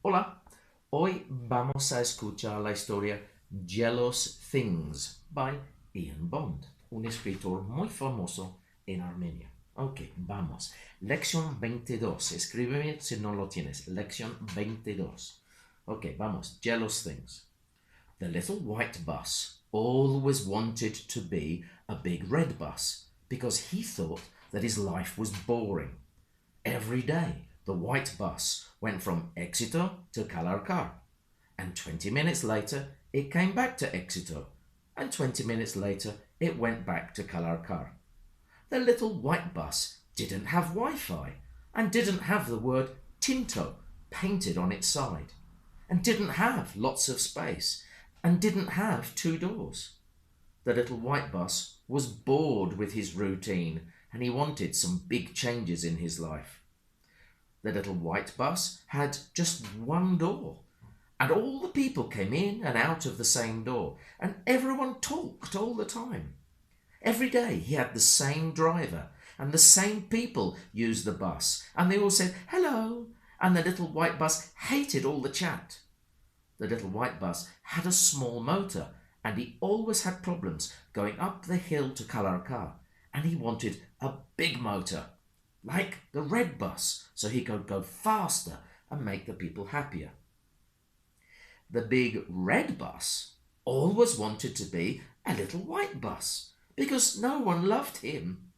Hola, hoy vamos a escuchar la historia Jealous Things by Ian Bond, un escritor muy famoso en Armenia. Ok, vamos. Lección 22. Escríbeme si no lo tienes. Lección 22. Ok, vamos. Jealous Things. The little white bus always wanted to be a big red bus because he thought that his life was boring. Every day, the white bus went from Exeter to Calarcar, and 20 minutes later, it came back to Exeter, and 20 minutes later, it went back to Calarcar. The little white bus didn't have Wi-Fi, and didn't have the word Tinto painted on its side, and didn't have lots of space, and didn't have two doors. The little white bus was bored with his routine, and he wanted some big changes in his life. The little white bus had just one door, and all the people came in and out of the same door, and everyone talked all the time. Every day he had the same driver, and the same people used the bus, and they all said hello, and the little white bus hated all the chat. The little white bus had a small motor, and he always had problems going up the hill to Kalarkar, and he wanted a big motor, like the red bus, so he could go faster and make the people happier. The big red bus always wanted to be a little white bus because no one loved him.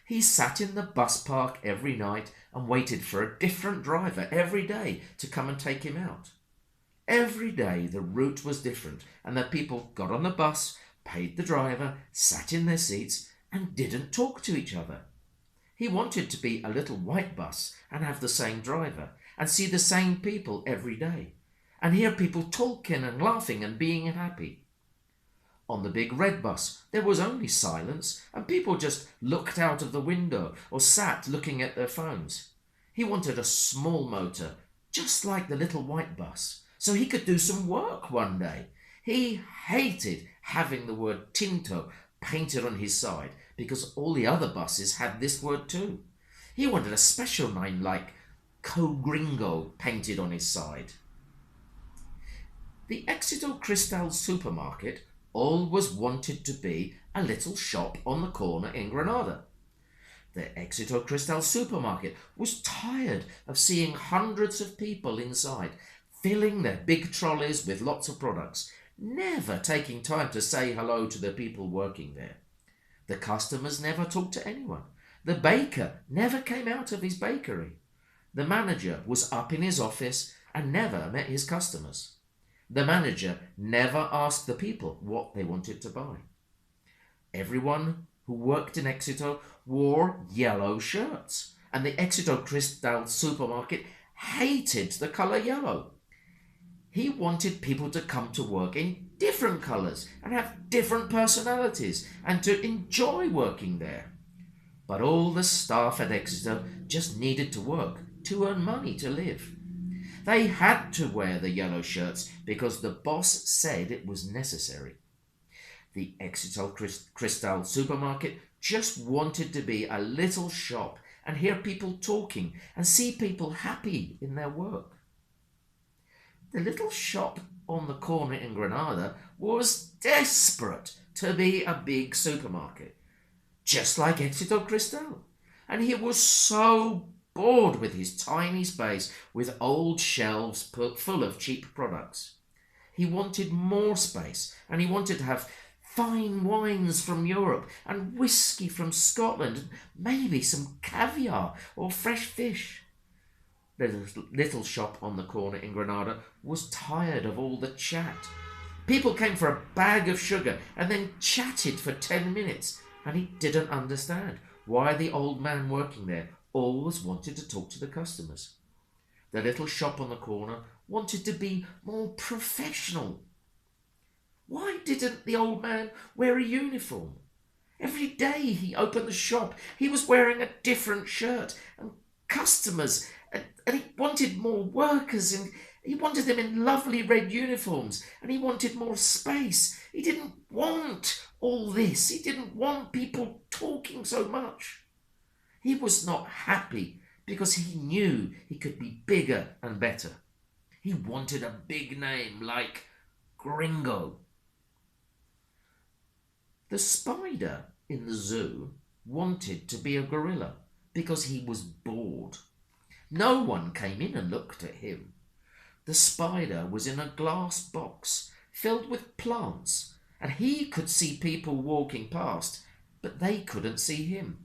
He sat in the bus park every night and waited for a different driver every day to come and take him out. Every day the route was different, and the people got on the bus, paid the driver, sat in their seats, and didn't talk to each other. He wanted to be a little white bus and have the same driver and see the same people every day and hear people talking and laughing and being happy. On the big red bus, there was only silence and people just looked out of the window or sat looking at their phones. He wanted a small motor, just like the little white bus, so he could do some work one day. He hated having the word Tinto painted on his side because all the other buses had this word too. He wanted a special name like Co-Gringo painted on his side. The Exeter Cristal supermarket always wanted to be a little shop on the corner in Granada. The Exeter Cristal supermarket was tired of seeing hundreds of people inside, filling their big trolleys with lots of products, never taking time to say hello to the people working there. The customers never talked to anyone. The baker never came out of his bakery. The manager was up in his office and never met his customers. The manager never asked the people what they wanted to buy. Everyone who worked in Exeter wore yellow shirts, and the Exeter Cristal supermarket hated the colour yellow. He wanted people to come to work in different colours and have different personalities and to enjoy working there. But all the staff at Exeter just needed to work to earn money to live. They had to wear the yellow shirts because the boss said it was necessary. The Exeter Cristal supermarket just wanted to be a little shop and hear people talking and see people happy in their work. The little shop on the corner in Granada was desperate to be a big supermarket, just like Exeter Cristal, and he was so bored with his tiny space with old shelves put full of cheap products. He wanted more space, and he wanted to have fine wines from Europe and whiskey from Scotland and maybe some caviar or fresh fish. The little shop on the corner in Granada was tired of all the chat. People came for a bag of sugar and then chatted for 10 minutes, and he didn't understand why the old man working there always wanted to talk to the customers. The little shop on the corner wanted to be more professional. Why didn't the old man wear a uniform? Every day he opened the shop, he was wearing a different shirt, and customers, and he wanted more workers, and he wanted them in lovely red uniforms, and he wanted more space. He didn't want all this. He didn't want people talking so much. He was not happy because he knew he could be bigger and better. He wanted a big name like Gringo. The spider in the zoo wanted to be a gorilla because he was bored. No one came in and looked at him. The spider was in a glass box filled with plants, and he could see people walking past, but they couldn't see him.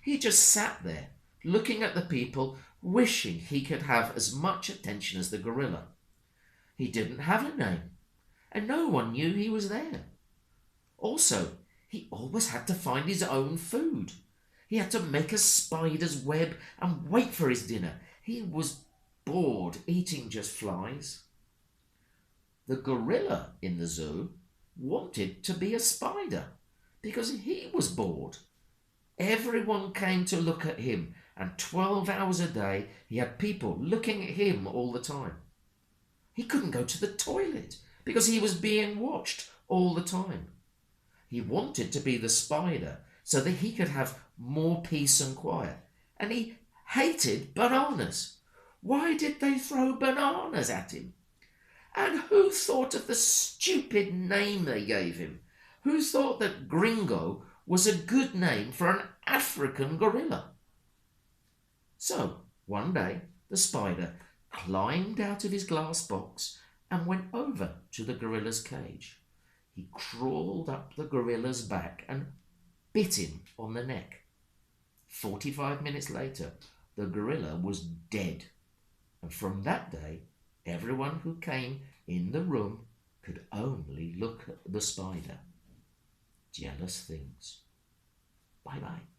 He just sat there, looking at the people, wishing he could have as much attention as the gorilla. He didn't have a name, and no one knew he was there. Also, he always had to find his own food. He had to make a spider's web and wait for his dinner. He was bored eating just flies. The gorilla in the zoo wanted to be a spider because he was bored. Everyone came to look at him, and 12 hours a day he had people looking at him all the time. He couldn't go to the toilet because he was being watched all the time. He wanted to be the spider so that he could have more peace and quiet. And he hated bananas. Why did they throw bananas at him? And who thought of the stupid name they gave him? Who thought that Gringo was a good name for an African gorilla? So, one day, the spider climbed out of his glass box and went over to the gorilla's cage. He crawled up the gorilla's back and bit him on the neck. 45 minutes later, the gorilla was dead. And from that day, everyone who came in the room could only look at the spider. Jealous things. Bye-bye.